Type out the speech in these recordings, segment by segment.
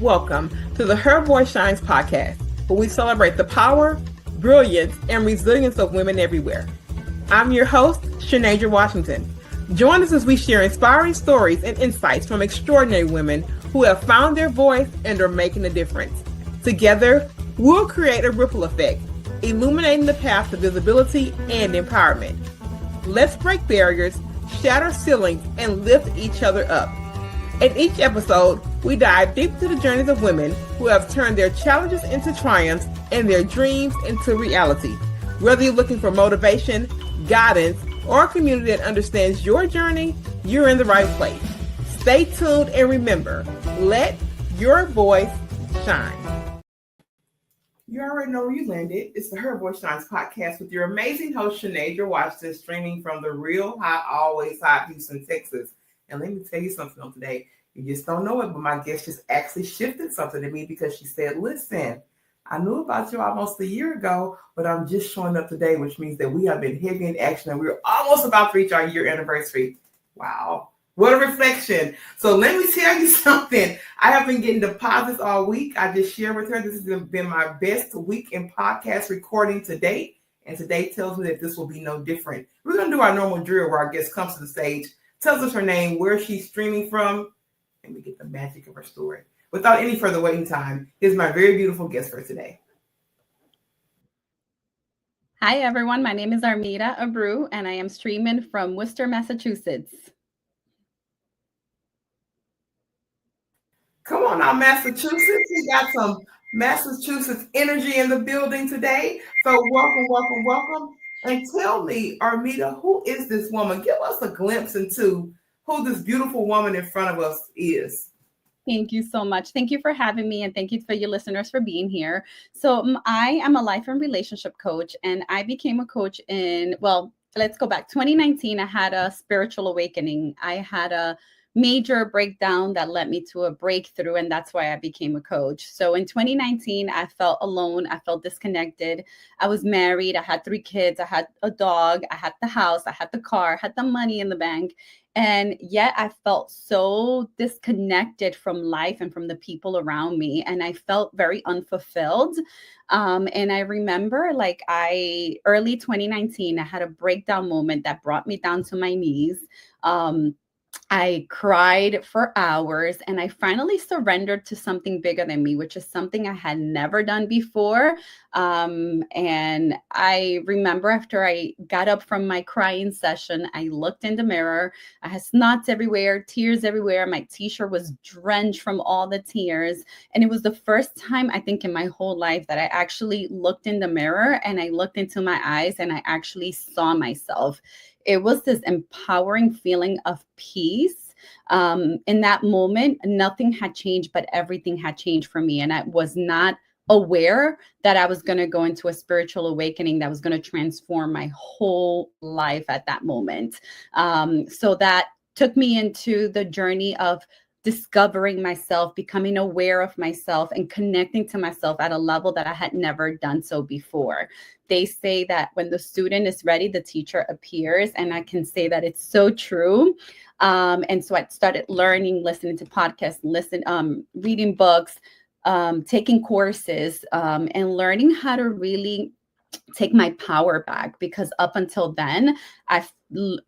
Welcome to the Her Voice Shines podcast, where we celebrate the power, brilliance, and resilience of women everywhere. I'm your host, Shanasia Washington. Join us as we share inspiring stories and insights from extraordinary women who have found their voice and are making a difference. Together, we'll create a ripple effect, illuminating the path to visibility and empowerment. Let's break barriers, shatter ceilings, and lift each other up. In each episode, we dive deep into the journeys of women who have turned their challenges into triumphs and their dreams into reality. Whether you're looking for motivation, guidance, or a community that understands your journey, you're in the right place. Stay tuned and remember, let your voice shine. You already know where you landed. It's the Her Voice Shines podcast with your amazing host, Shanasia Washington, streaming from the real hot, always hot Houston, Texas. And let me tell you something on today. You just don't know it, but my guest just actually shifted something to me because she said, listen, I knew about you almost a year ago, but I'm just showing up today, which means that we have been heavy in action and we're almost about to reach our year anniversary. Wow. What a reflection. So let me tell you something. I have been getting deposits all week. I just shared with her. This has been my best week in podcast recording to date. And today tells me that this will be no different. We're going to do our normal drill where our guest comes to the stage, tells us her name, where she's streaming from, and we get the magic of her story. Without any further waiting time, here's my very beautiful guest for today. Hi, everyone. My name is Armida Abreu, and I am streaming from Worcester, Massachusetts. Come on now, Massachusetts. We got some Massachusetts energy in the building today. So welcome. And tell me, Armida, who is this woman? Give us a glimpse into who this beautiful woman in front of us is. Thank you so much. Thank you for having me, and thank you for your listeners for being here. So I am a life and relationship coach, and I became a coach let's go back. 2019, I had a spiritual awakening. I had a major breakdown that led me to a breakthrough, and that's why I became a coach. So in 2019, I felt alone. I felt disconnected. I was married. I had 3 kids. I had a dog. I had the house. I had the car. I had the money in the bank. And yet I felt so disconnected from life and from the people around me. And I felt very unfulfilled. And I remember early 2019, I had a breakdown moment that brought me down to my knees. I cried for hours, and I finally surrendered to something bigger than me, which is something I had never done before. And I remember after I got up from my crying session, I looked in the mirror. I had snots everywhere, tears everywhere. My t-shirt was drenched from all the tears. And it was the first time, I think, in my whole life that I actually looked in the mirror and I looked into my eyes and I actually saw myself. It was this empowering feeling of peace. In that moment, nothing had changed, but everything had changed for me. And I was not aware that I was going to go into a spiritual awakening that was going to transform my whole life at that moment. So that took me into the journey of discovering myself, becoming aware of myself, and connecting to myself at a level that I had never done so before. They say that when the student is ready, the teacher appears. And I can say that it's so true. And so I started learning, listening to podcasts, reading books, taking courses, and learning how to really take my power back, because up until then, I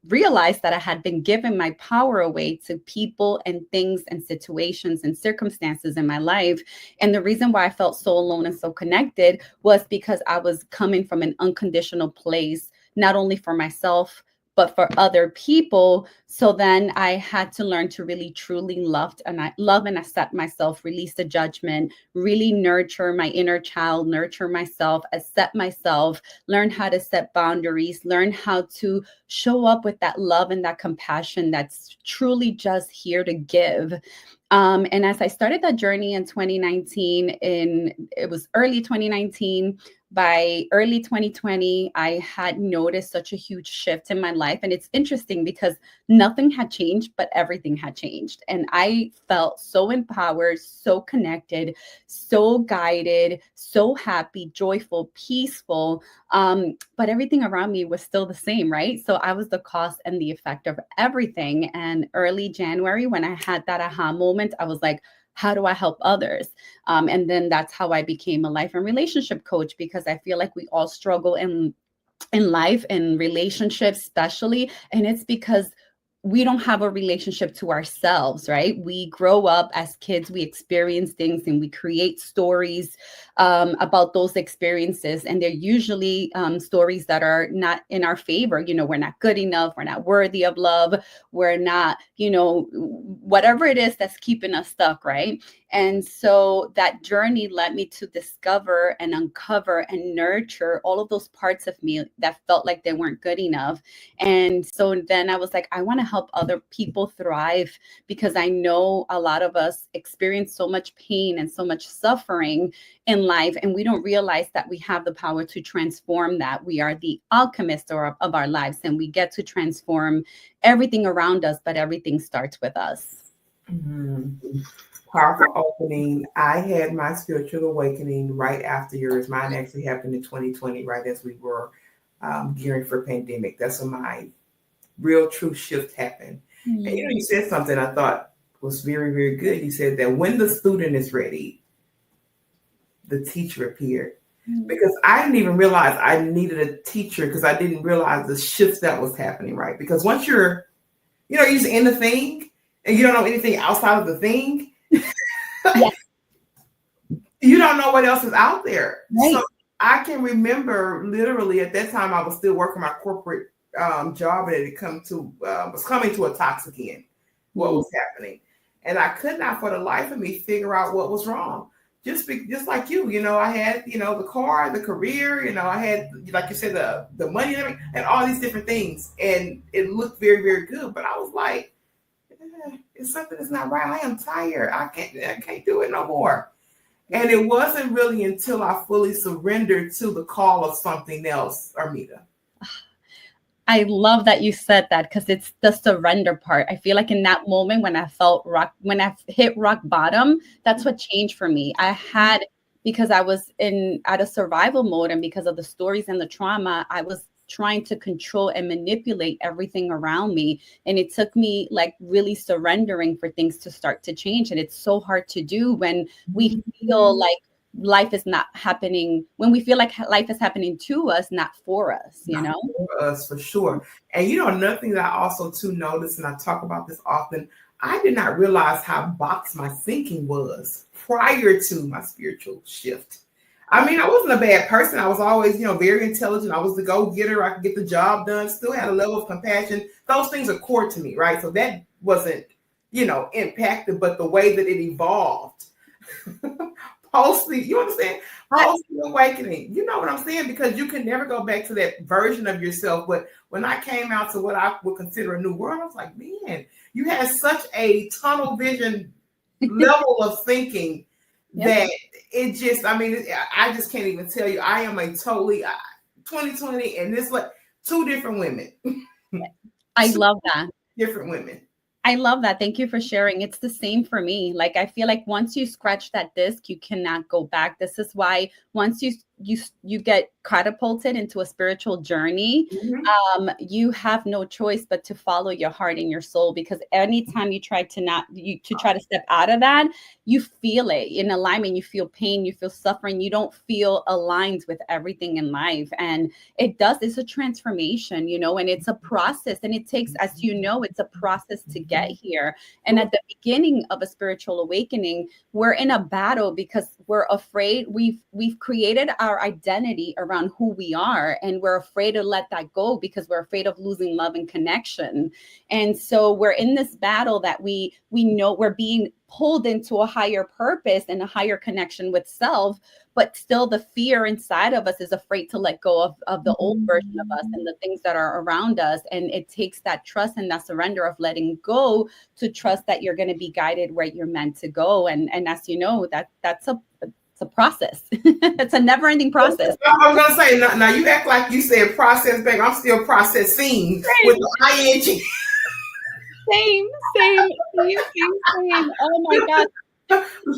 realized that I had been giving my power away to people and things and situations and circumstances in my life. And the reason why I felt so alone and so connected was because I was coming from an unconditional place, not only for myself, but for other people. So then I had to learn to really truly love and accept myself, release the judgment, really nurture my inner child, nurture myself, accept myself, learn how to set boundaries, learn how to show up with that love and that compassion that's truly just here to give. And as I started that journey in 2019, it was early 2019, by early 2020, I had noticed such a huge shift in my life. And it's interesting because nothing had changed, but everything had changed. And I felt so empowered, so connected, so guided, so happy, joyful, peaceful. But everything around me was still the same, right? So I was the cause and the effect of everything. And early January, when I had that aha moment, I was like, how do I help others? And then that's how I became a life and relationship coach, because I feel like we all struggle in life and relationships especially, and it's because we don't have a relationship to ourselves, right? We grow up as kids, we experience things, and we create stories about those experiences, and they're usually stories that are not in our favor. We're not good enough, we're not worthy of love, we're not, whatever it is that's keeping us stuck, right? And so that journey led me to discover and uncover and nurture all of those parts of me that felt like they weren't good enough. And so then I was like, I want to help other people thrive, because I know a lot of us experience so much pain and so much suffering in life, and we don't realize that we have the power to transform that. We are the alchemist of our lives, and we get to transform everything around us, but everything starts with us. Mm-hmm. Powerful opening. I had my spiritual awakening right after yours. Mine actually happened in 2020, right as we were gearing for pandemic. That's when my real true shift happened. Mm-hmm. And you said something I thought was very, very good. You said that when the student is ready, the teacher appeared. Mm-hmm. Because I didn't even realize I needed a teacher, because I didn't realize the shift that was happening, right? Because once you're just in the thing and you don't know anything outside of the thing, yes. You don't know what else is out there. Right. So I can remember literally at that time I was still working my corporate job, and it was coming to a toxic end. What was happening, and I could not for the life of me figure out what was wrong. Just like you, I had the car, the career, I had, like you said, the money and all these different things, and it looked very, very good. But I was like, it's something that's not right. I am tired. I can't do it no more. And it wasn't really until I fully surrendered to the call of something else, Armida. I love that you said that, because it's the surrender part. I feel like in that moment when I hit rock bottom, that's what changed for me. Because I was at a survival mode, and because of the stories and the trauma, I was trying to control and manipulate everything around me. And it took me like really surrendering for things to start to change. And it's so hard to do when we feel like life is not happening, when we feel like life is happening to us, not for us, not for us, for sure. And another thing that I also too noticed, and I talk about this often, I did not realize how boxed my thinking was prior to my spiritual shift. I mean, I wasn't a bad person. I was always, very intelligent. I was the go-getter. I could get the job done, still had a level of compassion. Those things are core to me, right? So that wasn't, impacted, but the way that it evolved post the, you understand? Post the awakening. You know what I'm saying? Because you can never go back to that version of yourself. But when I came out to what I would consider a new world, I was like, man, you had such a tunnel vision level of thinking. Yep. That it just, I just can't even tell you. I am a totally 2020, and this like two different women. I love that. Different women. I love that. Thank you for sharing. It's the same for me. Like, I feel like once you scratch that disc, you cannot go back. This is why once you get catapulted into a spiritual journey, you have no choice but to follow your heart and your soul, because anytime you try to step out of that, you feel it in alignment, you feel pain, you feel suffering, you don't feel aligned with everything in life. And it's a transformation, and it's a process, and it takes, as it's a process to get here. And at the beginning of a spiritual awakening, we're in a battle because we're afraid. We've created our identity around who we are, and we're afraid to let that go because we're afraid of losing love and connection. And so we're in this battle that we know we're being pulled into a higher purpose and a higher connection with self, but still the fear inside of us is afraid to let go of the old version of us and the things that are around us. And it takes that trust and that surrender of letting go to trust that you're going to be guided where you're meant to go. And as you know, that's a process. It's a never-ending process. I was going to say, now you act like you said process, babe. I'm still processing with the ing. Same. Oh my God.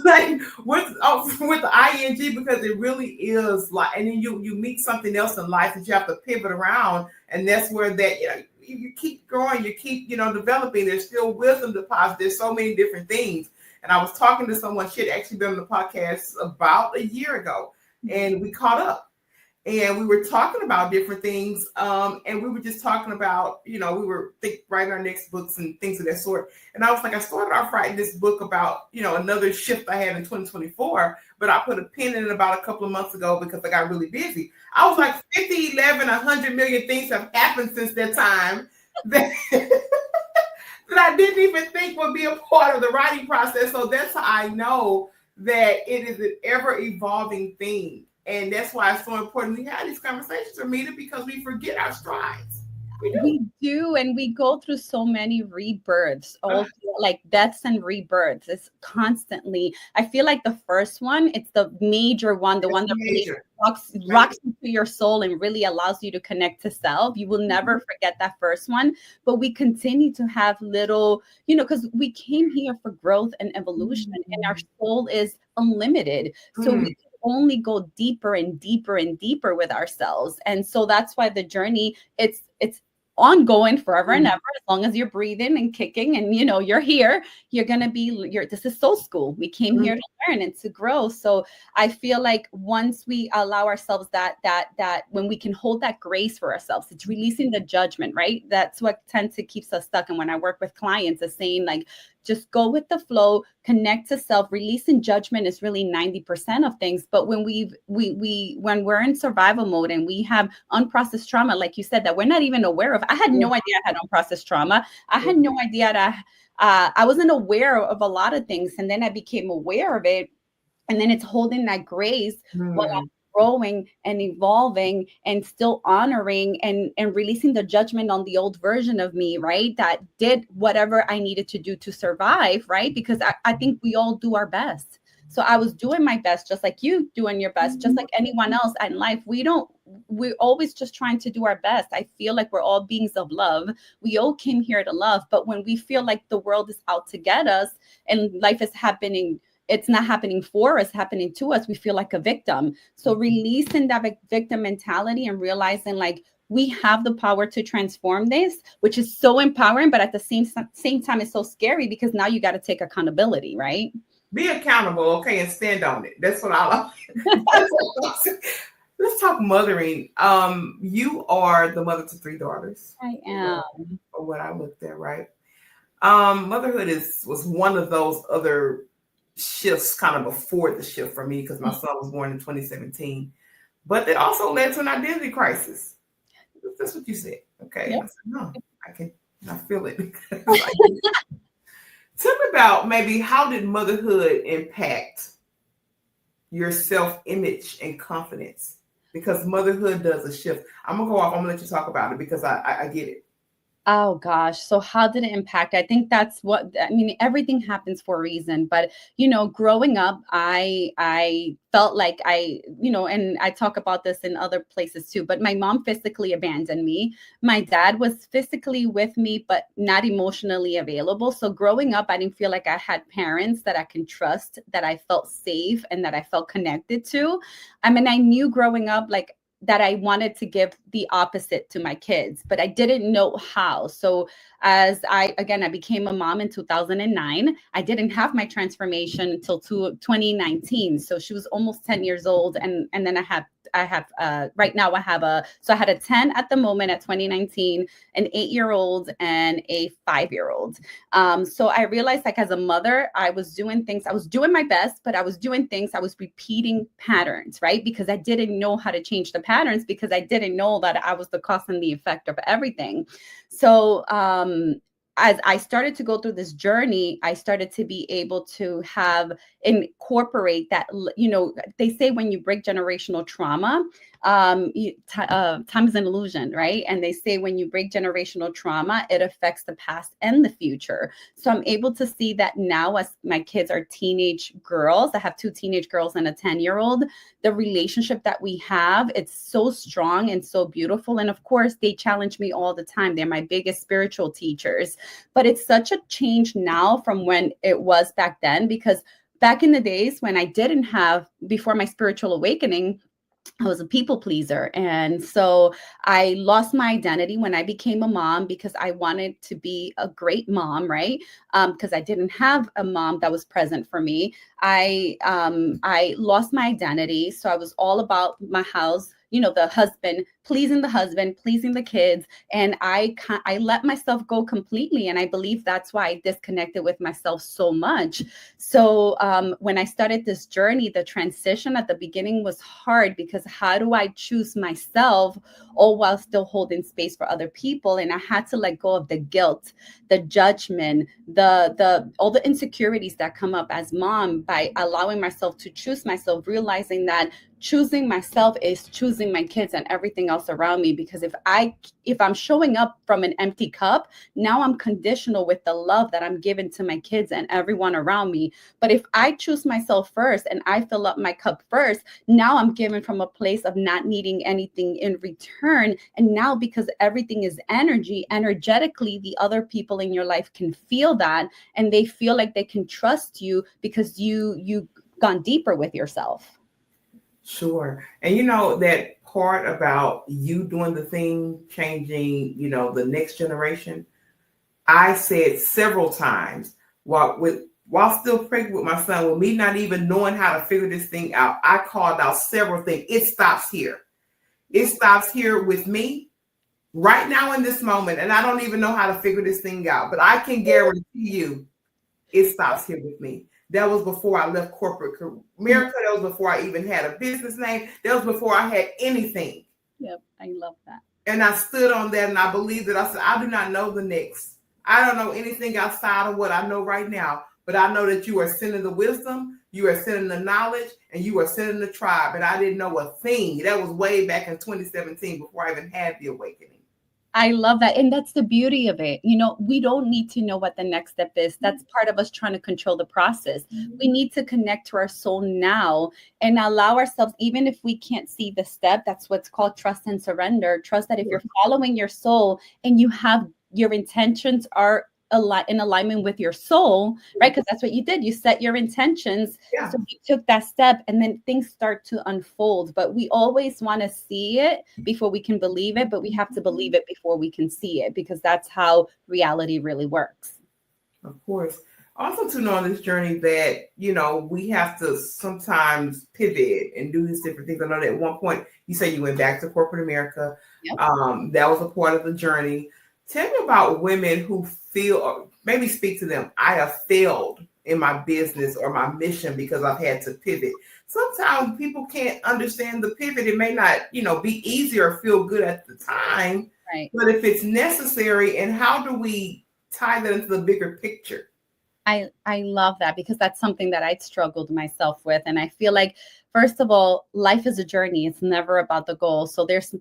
Like with the ing, because it really is like, and then you meet something else in life that you have to pivot around, and that's where that you keep growing, you keep developing. There's still wisdom deposit. There's so many different things, And I was talking to someone, she had actually been on the podcast about a year ago, and we caught up. And we were talking about different things. And we were just talking about, we were writing our next books and things of that sort. And I was like, I started off writing this book about, another shift I had in 2024, but I put a pin in it about a couple of months ago because I got really busy. I was like 50, 11, 100 million things have happened since that time that, that I didn't even think would be a part of the writing process. So that's how I know that it is an ever evolving thing. And that's why it's so important we have these conversations, Armida, because we forget our strides. We do, and we go through so many rebirths, all like deaths and rebirths. It's constantly. I feel like the first one, it's the major one, the one that really rocks into your soul and really allows you to connect to self. You will never forget that first one. But we continue to have little, because we came here for growth and evolution, and our soul is unlimited. So we only go deeper and deeper and deeper with ourselves. And so that's why the journey, it's ongoing forever and ever, as long as you're breathing and kicking and you're here, you're gonna be this is soul school. We came here to learn and to grow. So I feel like once we allow ourselves that when we can hold that grace for ourselves, it's releasing the judgment, right? That's what tends to keeps us stuck. And when I work with clients, is saying like, just go with the flow, connect to self. Releasing judgment is really 90% of things. But when when we're in survival mode and we have unprocessed trauma, like you said, that we're not even aware of. I had no idea I had unprocessed trauma. I had no idea that I wasn't aware of a lot of things. And then I became aware of it. And then it's holding that grace while I'm growing and evolving and still honoring and releasing the judgment on the old version of me, right? That did whatever I needed to do to survive, right? Because I think we all do our best. So I was doing my best, just like you doing your best, just like anyone else in life. We're always just trying to do our best. I feel like we're all beings of love. We all came here to love. But when we feel like the world is out to get us and life is happening, it's not happening for us, happening to us, we feel like a victim. So releasing that victim mentality and realizing like we have the power to transform this, which is so empowering, but at the same time, it's so scary because now you got to take accountability, right? Be accountable, okay, and stand on it. That's what I like. Let's talk mothering. You are the mother to 3 daughters. I am. Or what I looked at, right? Motherhood was one of those other shifts kind of before the shift for me because my son was born in 2017. But it also led to an identity crisis. That's what you said. Okay. Yep. I said, no, I feel it. Tell me about maybe how did motherhood impact your self-image and confidence? Because motherhood does a shift. I'm going to go off. I'm going to let you talk about it because I get it. Oh gosh. So how did it impact? I think everything happens for a reason, but growing up, I felt like and I talk about this in other places too, but my mom physically abandoned me. My dad was physically with me, but not emotionally available. So growing up, I didn't feel like I had parents that I can trust, that I felt safe and that I felt connected to. I knew growing up, like, that I wanted to give the opposite to my kids, but I didn't know how. So as I became a mom in 2009, I didn't have my transformation until 2019. So she was almost 10 years old. And then I had a 10 at the moment at 2019, an 8-year-old and a 5-year-old. So I realized like as a mother, I was doing my best, but I was doing things, I was repeating patterns, right? Because I didn't know how to change the patterns because I didn't know that I was the cause and the effect of everything. So, as I started to go through this journey, I started to be able to incorporate that, they say when you break generational trauma, time is an illusion, right? And they say when you break generational trauma, it affects the past and the future. So I'm able to see that now as my kids are teenage girls. I have 2 teenage girls and a 10-year-old. The relationship that we have, it's so strong and so beautiful. And of course, they challenge me all the time. They're my biggest spiritual teachers. But it's such a change now from when it was back then, because back in the days when I didn't have, before my spiritual awakening, I was a people pleaser. And so I lost my identity when I became a mom because I wanted to be a great mom, right? Because I didn't have a mom that was present for me. I lost my identity. So I was all about my house, the husband, pleasing the kids. And I let myself go completely. And I believe that's why I disconnected with myself so much. So when I started this journey, the transition at the beginning was hard because how do I choose myself all while still holding space for other people? And I had to let go of the guilt, the judgment, the all the insecurities that come up as mom by allowing myself to choose myself, realizing that choosing myself is choosing my kids and everything else around me. Because if I'm showing up from an empty cup, now I'm conditional with the love that I'm giving to my kids and everyone around me. But if I choose myself first and I fill up my cup first, now I'm giving from a place of not needing anything in return. And now, because everything is energy, energetically, the other people in your life can feel that, and they feel like they can trust you because you've gone deeper with yourself. Sure. And that part about you doing the thing, changing, the next generation, I said several times while still pregnant with my son, with me not even knowing how to figure this thing out, I called out several things. It stops here. It stops here with me right now in this moment. And I don't even know how to figure this thing out, but I can guarantee you it stops here with me. That was before I left corporate America. That was before I even had a business name. That was before I had anything. Yep, I love that. And I stood on that and I believed that. I said, I do not know the next. I don't know anything outside of what I know right now. But I know that you are sending the wisdom, you are sending the knowledge, and you are sending the tribe. And I didn't know a thing. That was way back in 2017 before I even had the awakening. I love that. And that's the beauty of it. We don't need to know what the next step is. That's part of us trying to control the process. We need to connect to our soul now and allow ourselves, even if we can't see the step, that's what's called trust and surrender. Trust that if you're following your soul and you have your intentions are in alignment with your soul, right? Because that's what you did. You set your intentions. Yeah. So you took that step and then things start to unfold. But we always want to see it before we can believe it, but we have to believe it before we can see it, because that's how reality really works. Of course. Also to know on this journey that, we have to sometimes pivot and do these different things. I know that at one point you said you went back to corporate America. Yep. That was a part of the journey. Tell me about women who feel, or maybe speak to them, I have failed in my business or my mission because I've had to pivot. Sometimes people can't understand the pivot. It may not, be easy or feel good at the time, right? But if it's necessary, and how do we tie that into the bigger picture? I love that, because that's something that I'd struggled myself with. And I feel like, first of all, life is a journey. It's never about the goal. So there's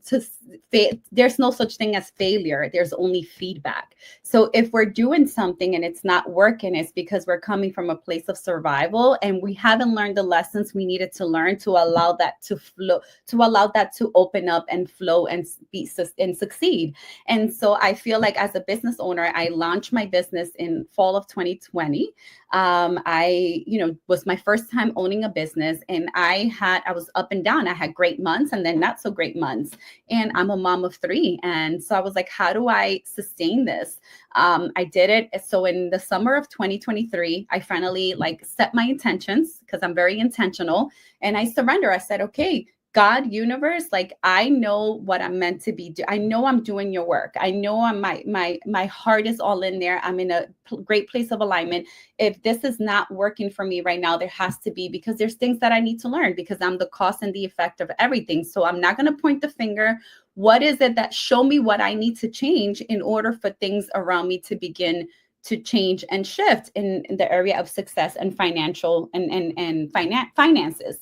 no such thing as failure. There's only feedback. So if we're doing something and it's not working, it's because we're coming from a place of survival and we haven't learned the lessons we needed to learn to allow that to flow, to allow that to open up and flow and succeed. And so I feel like, as a business owner, I launched my business in fall of 2020. I was my first time owning a business, and I was up and down. I had great months and then not so great months. And I'm a mom of 3. And so I was like, how do I sustain this? I did it. So in the summer of 2023, I finally set my intentions, because I'm very intentional, and I surrender. I said, okay, God, universe, I know what I'm meant to be. I know I'm doing your work. I know my heart is all in there. I'm in a great place of alignment. If this is not working for me right now, there has to be, because there's things that I need to learn, because I'm the cause and the effect of everything. So I'm not going to point the finger. What is it that show me what I need to change in order for things around me to begin to change and shift in the area of success and financial and finances.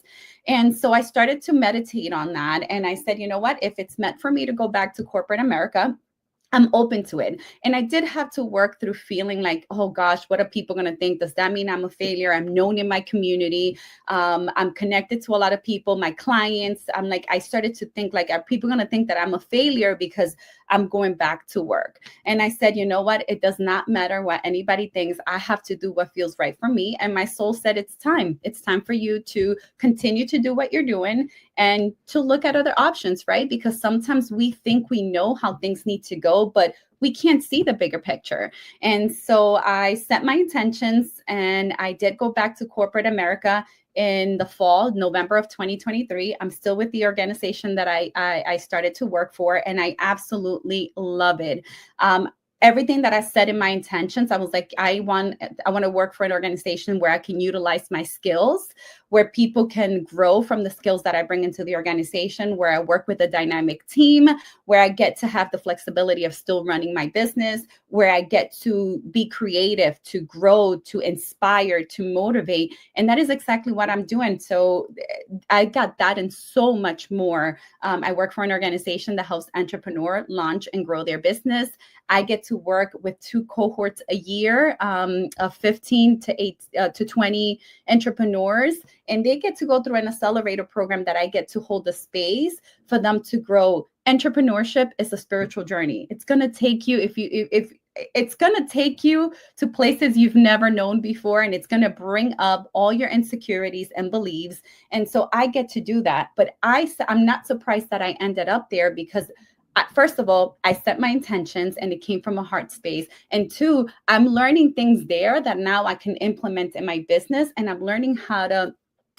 And so I started to meditate on that. And I said, you know what, if it's meant for me to go back to corporate America, I'm open to it. And I did have to work through feeling like, oh gosh, what are people going to think? Does that mean I'm a failure? I'm known in my community. I'm connected to a lot of people, my clients. I started to think, are people going to think that I'm a failure because I'm going back to work. And I said, you know what? It does not matter what anybody thinks. I have to do what feels right for me. And my soul said, it's time. It's time for you to continue to do what you're doing and to look at other options, right? Because sometimes we think we know how things need to go, but we can't see the bigger picture. And so I set my intentions, and I did go back to corporate America in the fall, November of 2023. I'm still with the organization that I started to work for, and I absolutely love it. Everything that I said in my intentions, I was like, I want to work for an organization where I can utilize my skills, where people can grow from the skills that I bring into the organization, where I work with a dynamic team, where I get to have the flexibility of still running my business, where I get to be creative, to grow, to inspire, to motivate. And that is exactly what I'm doing. So I got that and so much more. I work for an organization that helps entrepreneurs launch and grow their business. I get to work with 2 cohorts a year of 15 to 20 entrepreneurs, and they get to go through an accelerator program that I get to hold the space for them to grow. Entrepreneurship is a spiritual journey. It's going to take you, if it's going to take you to places you've never known before, and it's going to bring up all your insecurities and beliefs. And so I get to do that. But I'm not surprised that I ended up there, because first of all, I set my intentions and it came from a heart space. And 2, I'm learning things there that now I can implement in my business, and I'm learning how to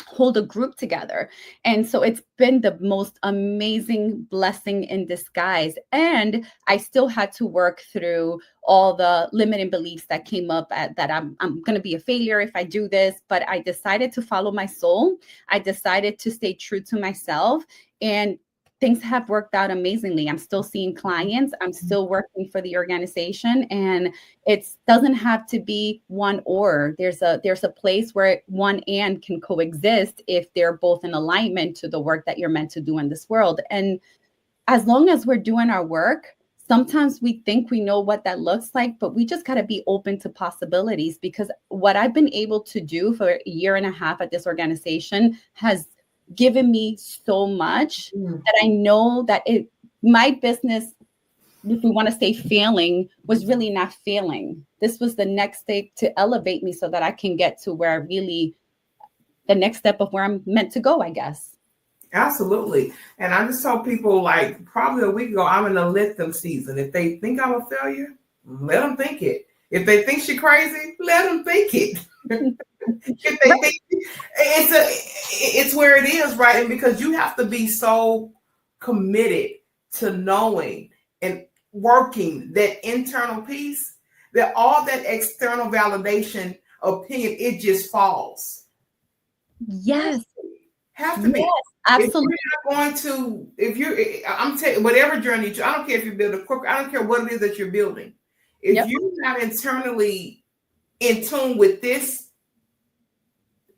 hold a group together. And so it's been the most amazing blessing in disguise. And I still had to work through all the limiting beliefs that came up that I'm going to be a failure if I do this. But I decided to follow my soul. I decided to stay true to myself, and things have worked out amazingly. I'm still seeing clients. I'm still working for the organization, and it doesn't have to be one or. There's a place where one and can coexist if they're both in alignment to the work that you're meant to do in this world. And as long as we're doing our work, sometimes we think we know what that looks like, but we just got to be open to possibilities, because what I've been able to do for a year and a half at this organization has given me so much that I know that my business, if we want to say failing, was really not failing. This was the next step to elevate me so that I can get to where the next step of where I'm meant to go, I guess. Absolutely. And I just told people, like, probably a week ago, I'm in a let them season. If they think I'm a failure, let them think it. If they think she's crazy, let them think it. If they think it's where it is, right? And because you have to be so committed to knowing and working that internal piece, that all that external validation, opinion, it just falls. Yes. Have to be. Yes, absolutely. If you're telling whatever journey, I don't care if you build a corporate, I don't care what it is that you're building. If you're not internally in tune with this,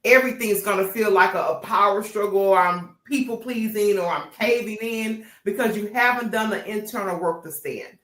everything is going to feel like a power struggle, or I'm people pleasing, or I'm caving in, because you haven't done the internal work to stand.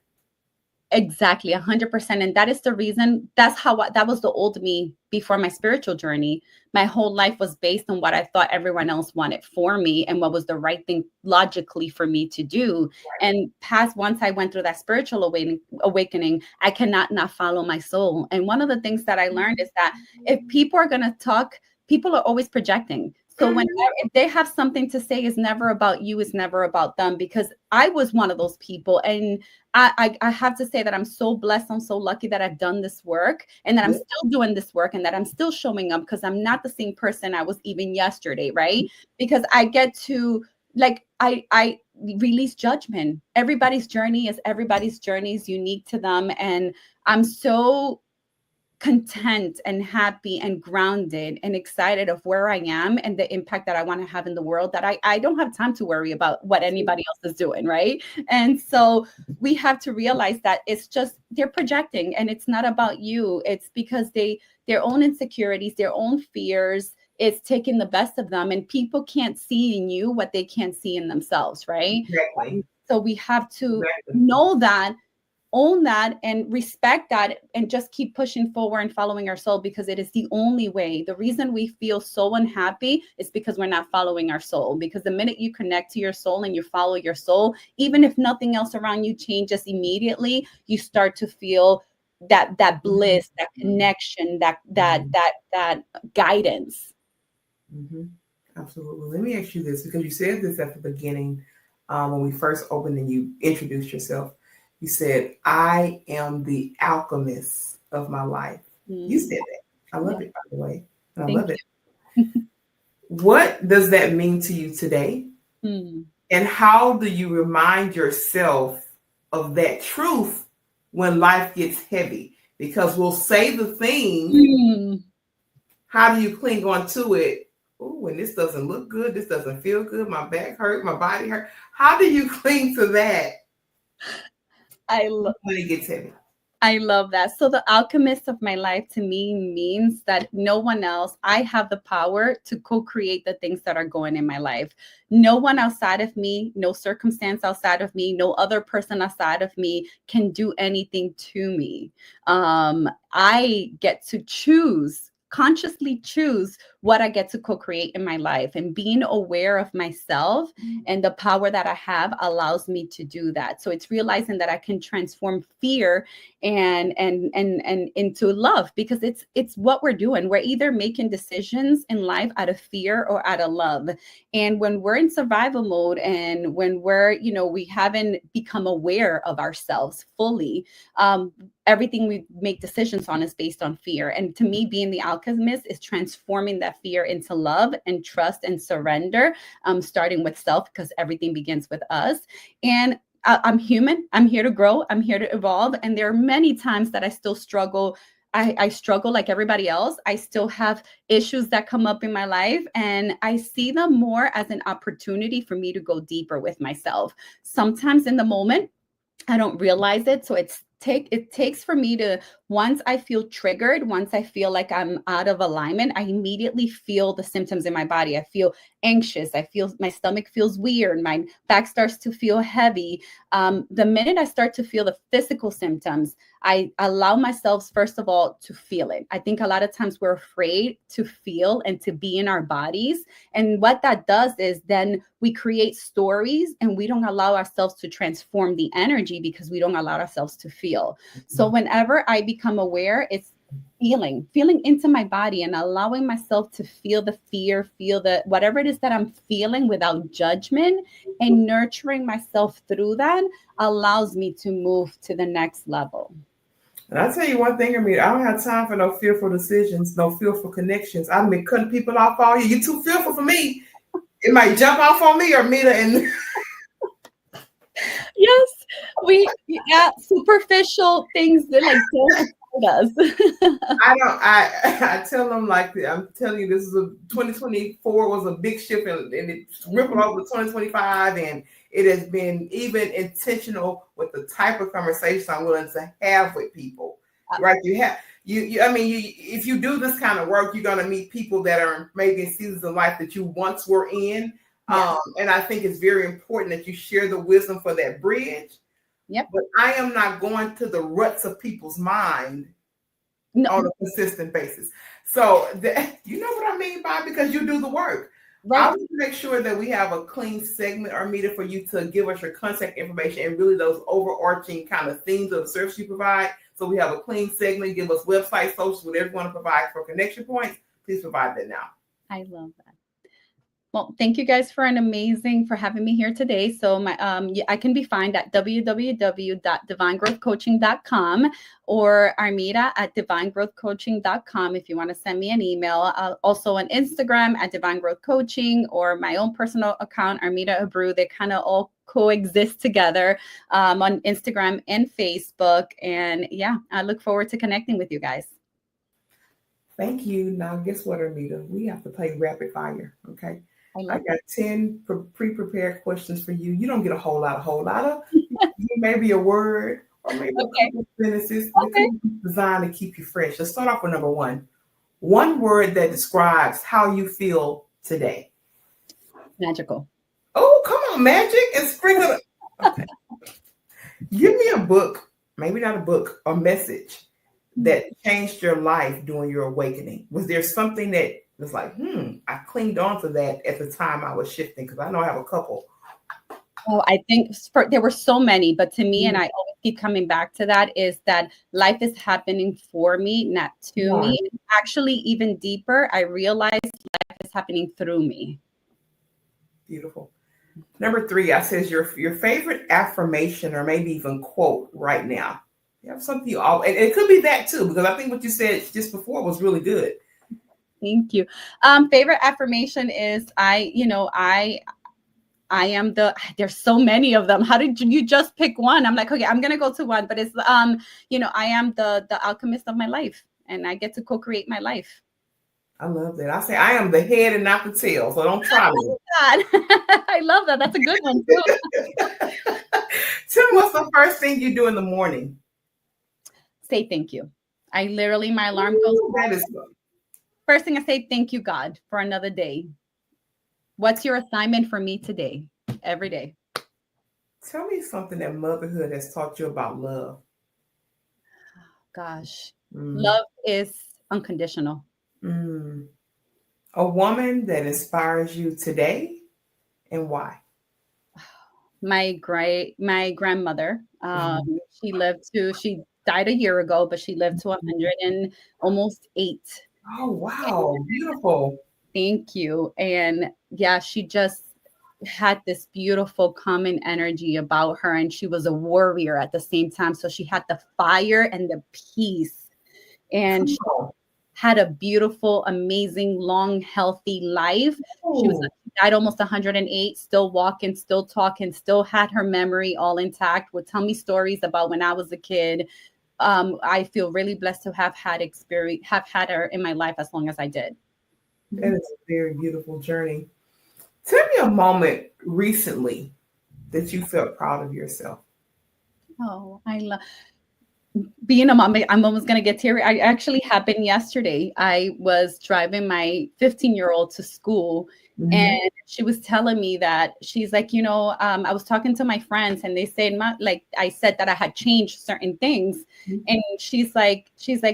Exactly, 100%. And that is the reason, that was the old me before my spiritual journey. My whole life was based on what I thought everyone else wanted for me and what was the right thing logically for me to do. Right. And once I went through that spiritual awakening, I cannot not follow my soul. And one of the things that I learned is that if people are going to talk, people are always projecting. So if they have something to say, it's never about you, it's never about them, because I was one of those people. And I have to say that I'm so blessed. I'm so lucky that I've done this work, and that I'm still doing this work, and that I'm still showing up, because I'm not the same person I was even yesterday, right? Because I get to, like, I release judgment. Everybody's journey is unique to them. And I'm so content and happy and grounded and excited of where I am and the impact that I want to have in the world, that I don't have time to worry about what anybody else is doing, right? And so we have to realize that it's just, they're projecting, and it's not about you. It's because their own insecurities, their own fears, it's taking the best of them, and people can't see in you what they can't see in themselves, right? Exactly. So we have to know that own that and respect that and just keep pushing forward and following our soul, because it is the only way. The reason we feel so unhappy is because we're not following our soul. Because the minute you connect to your soul and you follow your soul, even if nothing else around you changes immediately, you start to feel that bliss, that connection, that guidance. Mm-hmm. Absolutely. Let me ask you this, because you said this at the beginning when we first opened and you introduced yourself. You said, I am the alchemist of my life. You said that. I love it, by the way. And I love it. What does that mean to you today? And how do you remind yourself of that truth when life gets heavy? Because we'll say the thing. How do you cling on to it? Oh, when this doesn't look good, this doesn't feel good, my back hurt, my body hurt. How do you cling to that? When it gets heavy. I love that. So the alchemist of my life to me means that no one else, I have the power to co-create the things that are going in my life. No one outside of me, no circumstance outside of me, no other person outside of me can do anything to me. I get to consciously choose what I get to co-create in my life, and being aware of myself and the power that I have allows me to do that. So it's realizing that I can transform fear and into love, because it's what we're doing. We're either making decisions in life out of fear or out of love. And when we're in survival mode and when we're, we haven't become aware of ourselves fully, everything we make decisions on is based on fear. And to me, being the alchemist is transforming that fear into love and trust and surrender, starting with self, because everything begins with us. And I'm human. I'm here to grow. I'm here to evolve. And there are many times that I still struggle. I struggle like everybody else. I still have issues that come up in my life, and I see them more as an opportunity for me to go deeper with myself. Sometimes in the moment, I don't realize it. So it takes for me to, once I feel triggered, once I feel like I'm out of alignment, I immediately feel the symptoms in my body. I feel anxious. I feel my stomach feels weird. My back starts to feel heavy. The minute I start to feel the physical symptoms, I allow myself, first of all, to feel it. I think a lot of times we're afraid to feel and to be in our bodies. And what that does is then we create stories and we don't allow ourselves to transform the energy because we don't allow ourselves to feel. So whenever I become aware, it's feeling into my body and allowing myself to feel the fear, feel the whatever it is that I'm feeling without judgment, and nurturing myself through that allows me to move to the next level. And I'll tell you one thing, I don't have time for no fearful decisions, no fearful connections. I've been cutting people off all year. You're too fearful for me. It might jump off on me, Armida, and yes, superficial things that don't affect us. I tell them, like, I'm telling you, this is 2024 was a big shift, and it rippled over 2025, and it has been even intentional with the type of conversation I'm willing to have with people. Right? If you do this kind of work, you're going to meet people that are maybe in seasons of life that you once were in. Yes. And I think it's very important that you share the wisdom for that bridge. Yep. But I am not going to the ruts of people's mind on a consistent basis. So you know what I mean by, because you do the work. Right. I want to make sure that we have a clean segment, Armida, for you to give us your contact information and really those overarching kind of themes of the service you provide. So we have a clean segment. Give us website, socials, whatever you want to provide for connection points. Please provide that now. I love that. Well, thank you guys for having me here today. So I can be found at www.divinegrowthcoaching.com or armida@divinegrowthcoaching.com if you want to send me an email. Also on Instagram at Divine Growth Coaching, or my own personal account, Armida Abreu. They kind of all coexist together on Instagram and Facebook. And yeah, I look forward to connecting with you guys. Thank you. Now, guess what, Armida? We have to play rapid fire, okay? I got 10 pre-prepared questions for you. You don't get a whole lot of. Maybe a word or maybe a couple of sentences designed to keep you fresh. Let's start off with number one. One word that describes how you feel today. Magical. Oh, come on, magic and sprinkle it. Okay. Give me a book maybe not a book, a message that changed your life during your awakening? Was there something that was like, I clinged on to that at the time I was shifting? Because I know I have a couple. Oh, I think there were so many, but to me, and I always keep coming back to that, is that life is happening for me, not to me. Actually, even deeper, I realized life is happening through me. Beautiful. Number 3, I says your favorite affirmation or maybe even quote right now. You have something you all, and it could be that too, because I think what you said just before was really good. Thank you. Favorite affirmation is I am there's so many of them. How did you just pick one? I'm like, okay, I'm going to go to one, but it's, I am the alchemist of my life, and I get to co-create my life. I love that. I say I am the head and not the tail, so don't try me. I love that. That's a good one too. Tell me, what's the first thing you do in the morning? Say thank you. I literally, my alarm goes. That is good. First thing I say, thank you, God, for another day. What's your assignment for me today? Every day. Tell me something that motherhood has taught you about love. Gosh, love is unconditional. A woman that inspires you today, and why? My grandmother. She died a year ago, but she lived to 100 and almost 8. Oh, wow. Beautiful. Thank you. And yeah, she just had this beautiful common energy about her, and she was a warrior at the same time. So she had the fire and the peace, and she had a beautiful, amazing, long, healthy life. She died almost 108, still walking, still talking, still had her memory all intact, would tell me stories about when I was a kid. I feel really blessed to have had her in my life as long as I did. That is a very beautiful journey. Tell me a moment recently that you felt proud of yourself. Oh, I love being a mom. I'm almost going to get teary. I actually happened yesterday. I was driving my 15-year-old to school, and she was telling me that she's like, I was talking to my friends, and they said, like I said that I had changed certain things. And she's like,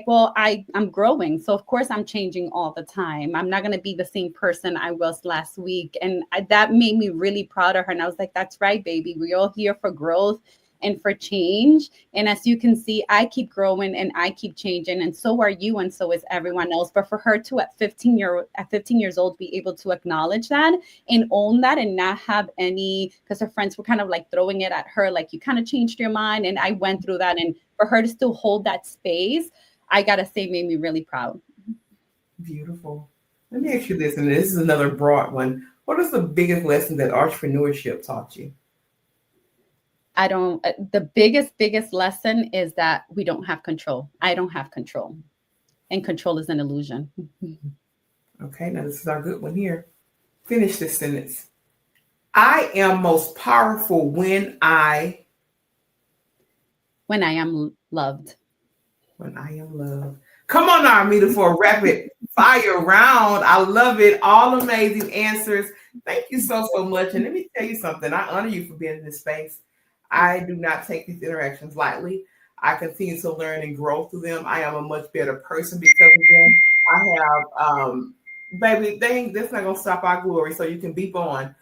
well, I'm growing. So of course I'm changing all the time. I'm not going to be the same person I was last week. And that made me really proud of her. And I was like, that's right, baby. We're all here for growth and for change. And as you can see, I keep growing and I keep changing, and so are you, and so is everyone else. But for her to at 15 years old be able to acknowledge that and own that, and not have any, because her friends were kind of like throwing it at her, like, you kind of changed your mind. And I went through that, and for her to still hold that space, I gotta say, made me really proud. Beautiful. Let me ask you this, and this is another broad one. What is the biggest lesson that entrepreneurship taught you? The biggest lesson is that we don't have control. I don't have control, and control is an illusion. Okay, now this is our good one here. Finish this sentence. I am most powerful when I am loved. When I am loved. Come on now, Armida, for a rapid fire round. I love it. All amazing answers. Thank you so much. And let me tell you something. I honor you for being in this space. I do not take these interactions lightly. I continue to learn and grow through them. I am a much better person because of them. I have, baby, that's not going to stop our glory, so you can beep on.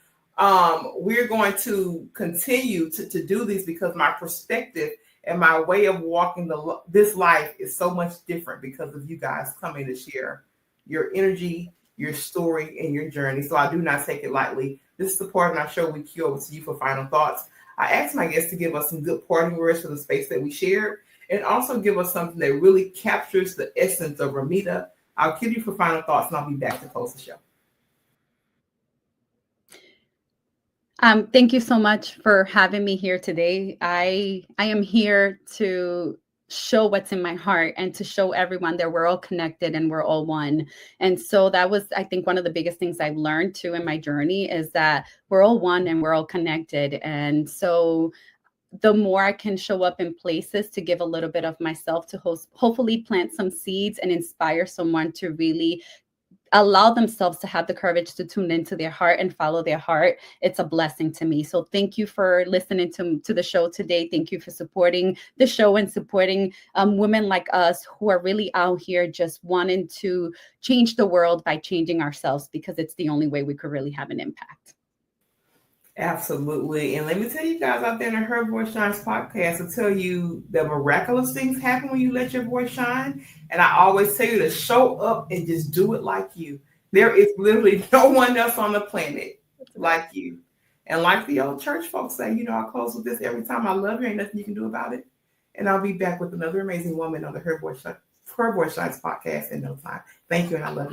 We're going to continue to do these because my perspective and my way of walking this life is so much different because of you guys coming to share your energy, your story, and your journey. So I do not take it lightly. This is the part of our show we cue over to you for final thoughts. I asked my guests to give us some good parting words for the space that we shared, and also give us something that really captures the essence of Armida. I'll cue you for final thoughts, and I'll be back to close the show. Thank you so much for having me here today. I am here to show what's in my heart and to show everyone that we're all connected and we're all one. And so that was, I think, one of the biggest things I've learned too in my journey is that we're all one and we're all connected. And so the more I can show up in places to give a little bit of myself to hopefully plant some seeds and inspire someone to really allow themselves to have the courage to tune into their heart and follow their heart, it's a blessing to me. So thank you for listening to the show today. Thank you for supporting the show and supporting women like us who are really out here just wanting to change the world by changing ourselves, because it's the only way we could really have an impact. Absolutely. And let me tell you guys out there in the Her Voice Shines podcast, to tell you the miraculous things happen when you let your voice shine. And I always tell you to show up and just do it like you. There is literally no one else on the planet like you. And like the old church folks say, I close with this every time: I love you, ain't nothing you can do about it. And I'll be back with another amazing woman on the Her Voice Shines podcast in no time. Thank you, and I love you.